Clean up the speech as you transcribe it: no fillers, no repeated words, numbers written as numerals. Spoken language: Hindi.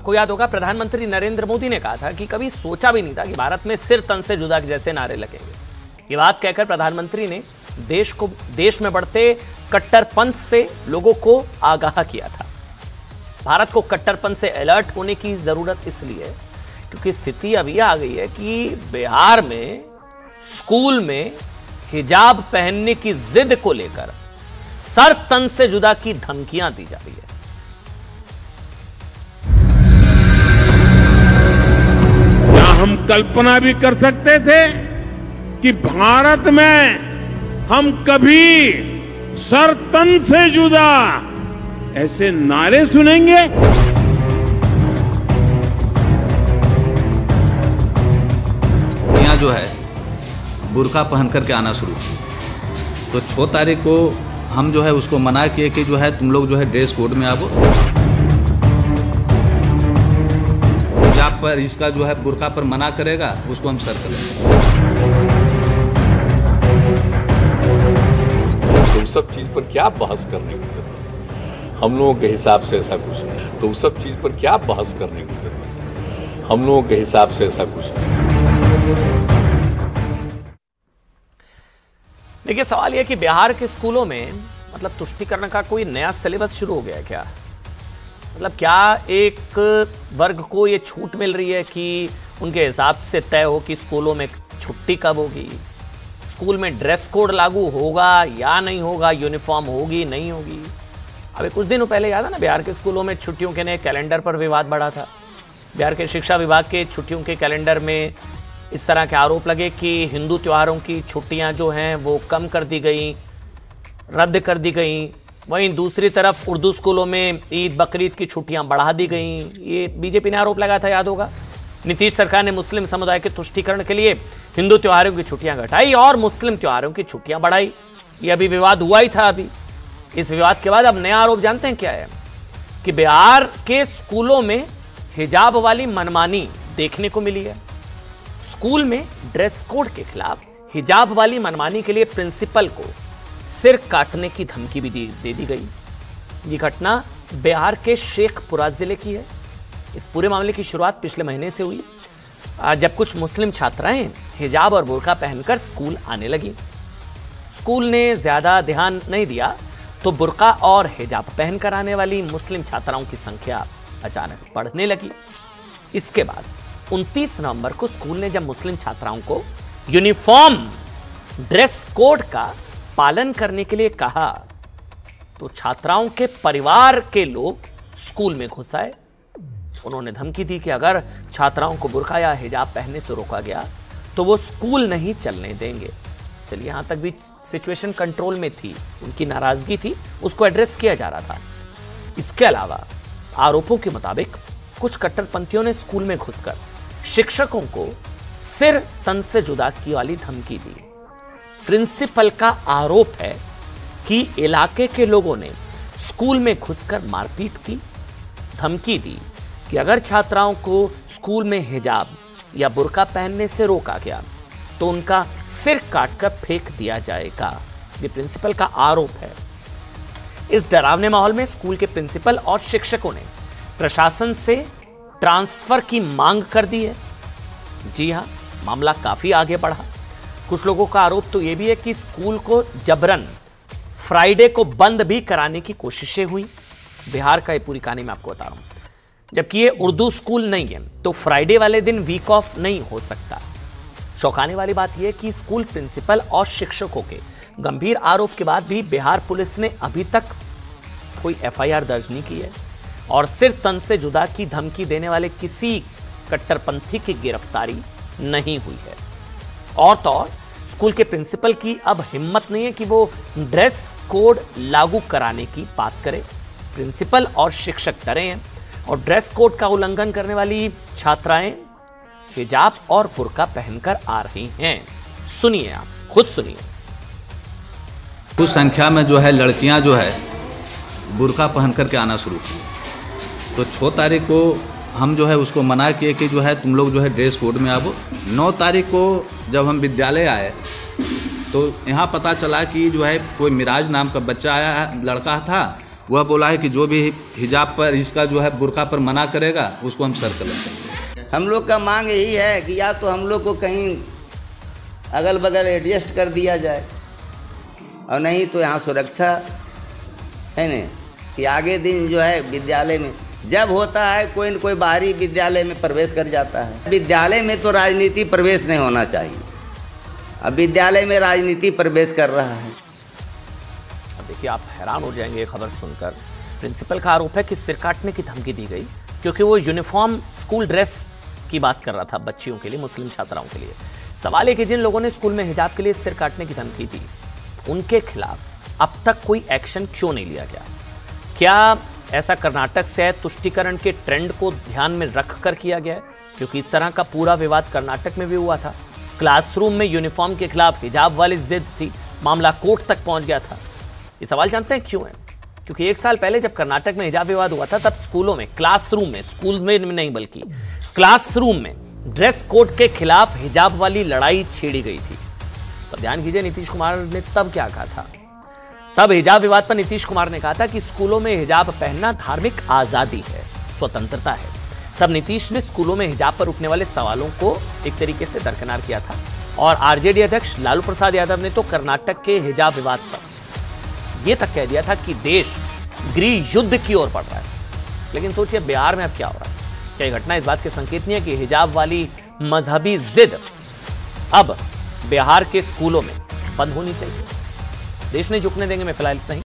आपको याद होगा प्रधानमंत्री नरेंद्र मोदी ने कहा था कि कभी सोचा भी नहीं था कि भारत में सिर तन से जुदा जैसे नारे लगेंगे। ये बात कहकर प्रधानमंत्री ने देश में बढ़ते कट्टरपंथ से लोगों को आगाह किया था। भारत को कट्टरपंथ से अलर्ट होने की जरूरत इसलिए है क्योंकि स्थिति अभी आ गई है कि बिहार में स्कूल में हिजाब पहनने की जिद को लेकर सर तन से जुदा की धमकियां दी जा रही है। क्या हम कल्पना भी कर सकते थे कि भारत में हम कभी सर तन से जुदा ऐसे नारे सुनेंगे? यहाँ जो है बुर्का पहन करके आना शुरू किया, तो 6 तारीख को हम जो है उसको मना किए कि जो है तुम लोग जो है ड्रेस कोड में आवो। हिजाब पर इसका जो है बुर्का पर मना करेगा उसको हम सर करेंगे। तो उस सब चीज पर क्या बहस करने की जरूरत है? हम लोगों के हिसाब से ऐसा कुछ नहीं। तो उस सब चीज पर क्या बहस करने की जरूरत है? हम लोगों के हिसाब से ऐसा कुछ नहीं। देखिए, सवाल यह कि बिहार के स्कूलों में मतलब तुष्टीकरण का कोई नया सिलेबस शुरू हो गया है क्या? मतलब क्या एक वर्ग को यह छूट मिल रही है कि उनके हिसाब से तय हो कि स्कूलों में छुट्टी कब होगी, स्कूल में ड्रेस कोड लागू होगा या नहीं होगा, यूनिफॉर्म होगी नहीं होगी? अभी कुछ दिनों पहले याद है ना, बिहार के स्कूलों में छुट्टियों के नए कैलेंडर पर विवाद बढ़ा था। बिहार के शिक्षा विभाग के छुट्टियों के कैलेंडर में इस तरह के आरोप लगे कि हिंदू त्योहारों की छुट्टियां जो हैं वो कम कर दी गई, रद्द कर दी गई। वहीं दूसरी तरफ उर्दू स्कूलों में ईद बकरीद की छुट्टियां बढ़ा दी गई। ये बीजेपी ने आरोप लगाया था, याद होगा। नीतीश सरकार ने मुस्लिम समुदाय के तुष्टीकरण के लिए हिंदू त्योहारों की छुट्टियां घटाई और मुस्लिम त्योहारों की छुट्टियां बढ़ाई। ये अभी विवाद हुआ ही था। अभी इस विवाद के बाद अब नया आरोप जानते हैं क्या है? कि बिहार के स्कूलों में हिजाब वाली मनमानी देखने को मिली है। स्कूल में ड्रेस कोड के खिलाफ हिजाब वाली मनमानी के लिए प्रिंसिपल को सिर काटने की धमकी भी दे दी गई। ये घटना बिहार के शेखपुरा जिले की है। इस पूरे मामले की शुरुआत पिछले महीने से हुई, जब कुछ मुस्लिम छात्राएं हिजाब और बुर्का पहनकर स्कूल आने लगी। स्कूल ने ज्यादा ध्यान नहीं दिया तो बुर्का और हिजाब पहनकर आने वाली मुस्लिम छात्राओं की संख्या अचानक बढ़ने लगी। इसके बाद 29 नवंबर को स्कूल ने जब मुस्लिम छात्राओं को यूनिफॉर्म ड्रेस कोड का पालन करने के लिए कहा तो छात्राओं के परिवार के लोग स्कूल में घुस आए। उन्होंने धमकी दी कि अगर छात्राओं को बुर्का या हिजाब पहनने से रोका गया तो वो स्कूल नहीं चलने देंगे। चलिए, यहां तक भी सिचुएशन कंट्रोल में थी, उनकी नाराजगी थी, उसको एड्रेस किया जा रहा था। इसके अलावा आरोपों के मुताबिक कुछ कट्टरपंथियों ने स्कूल में घुसकर शिक्षकों को सिर तन से जुदा की वाली धमकी दी। प्रिंसिपल का आरोप है कि इलाके के लोगों ने स्कूल में घुसकर मारपीट की, धमकी दी कि अगर छात्राओं को स्कूल में हिजाब या बुर्का पहनने से रोका गया तो उनका सिर काटकर फेंक दिया जाएगा। ये प्रिंसिपल का आरोप है। इस डरावने माहौल में स्कूल के प्रिंसिपल और शिक्षकों ने प्रशासन से ट्रांसफर की मांग कर दी है। जी हां, मामला काफी आगे बढ़ा। कुछ लोगों का आरोप तो यह भी है कि स्कूल को जबरन फ्राइडे को बंद भी कराने की कोशिशें हुई। बिहार का ये पूरी कहानी मैं आपको बता रहा हूं। जबकि ये उर्दू स्कूल नहीं है तो फ्राइडे वाले दिन वीक ऑफ नहीं हो सकता। चौंकाने वाली बात यह है कि स्कूल प्रिंसिपल और शिक्षकों के गंभीर आरोप के बाद भी बिहार पुलिस ने अभी तक कोई एफआईआर दर्ज नहीं की है और सिर तन से जुदा की धमकी देने वाले किसी कट्टरपंथी की गिरफ्तारी नहीं हुई है। और तो और स्कूल के प्रिंसिपल की अब हिम्मत नहीं है कि वो ड्रेस कोड लागू कराने की बात करे। प्रिंसिपल और शिक्षक डरे हैं और ड्रेस कोड का उल्लंघन करने वाली छात्राएं हिजाब और बुर्का पहनकर आ रही हैं। सुनिए, आप खुद सुनिए। कुछ संख्या में जो है लड़कियां जो है बुर्का पहन करके आना शुरू की, तो 6 तारीख को हम जो है उसको मना किए कि जो है तुम लोग जो है ड्रेस कोड में आवो। 9 तारीख को जब हम विद्यालय आए तो यहाँ पता चला कि जो है कोई मिराज नाम का बच्चा आया, लड़का था, वह बोला है कि जो भी हिजाब पर इसका जो है बुर्का पर मना करेगा उसको हम सर कलम करेंगे। हम लोग का मांग यही है कि या तो हम लोग को कहीं अगल बगल एडजस्ट कर दिया जाए और नहीं तो यहाँ सुरक्षा है न कि आगे दिन जो है विद्यालय में जब होता है कोई न कोई बाहरी विद्यालय में प्रवेश कर जाता है। विद्यालय में तो राजनीति प्रवेश नहीं होना चाहिए, अब विद्यालय में राजनीति प्रवेश कर रहा है। अब देखिए, आप हैरान हो जाएंगे ये खबर सुनकर। प्रिंसिपल का आरोप है कि सिर काटने की धमकी दी गई क्योंकि वो यूनिफॉर्म स्कूल ड्रेस की बात कर रहा था बच्चियों के लिए, मुस्लिम छात्राओं के लिए। सवाल है कि जिन लोगों ने स्कूल में हिजाब के लिए सिर काटने की धमकी दी उनके खिलाफ अब तक कोई एक्शन क्यों नहीं लिया गया? क्या ऐसा कर्नाटक से तुष्टीकरण के ट्रेंड को ध्यान में रखकर किया गया है? क्योंकि इस तरह का पूरा विवाद कर्नाटक में भी हुआ था। क्लासरूम में यूनिफॉर्म के खिलाफ हिजाब वाली जिद थी, मामला कोर्ट तक पहुंच गया था। ये सवाल जानते हैं क्यों है? क्योंकि 1 साल पहले जब कर्नाटक में हिजाब विवाद हुआ था तब स्कूलों में, क्लासरूम में, स्कूल्स में नहीं बल्कि क्लासरूम में ड्रेस कोड के खिलाफ हिजाब वाली लड़ाई छेड़ी गई थी। तब ध्यान कीजिए नीतीश कुमार ने तब क्या कहा था। तब हिजाब विवाद पर नीतीश कुमार ने कहा था कि स्कूलों में हिजाब पहनना धार्मिक आजादी है, स्वतंत्रता है। तब नीतीश ने स्कूलों में हिजाब पर उठने वाले सवालों को एक तरीके से दरकिनार किया था। और आरजेडी अध्यक्ष लालू प्रसाद यादव ने तो कर्नाटक के हिजाब विवाद पर यह तक कह दिया था कि देश गृह युद्ध की ओर बढ़ रहा है। लेकिन सोचिए बिहार में अब क्या हो रहा है? क्या यह घटना इस बात के संकेत नहीं है कि हिजाब वाली मजहबी जिद अब बिहार के स्कूलों में बंद होनी चाहिए? देश नहीं झुकने देंगे में फिलहाल इतना ही।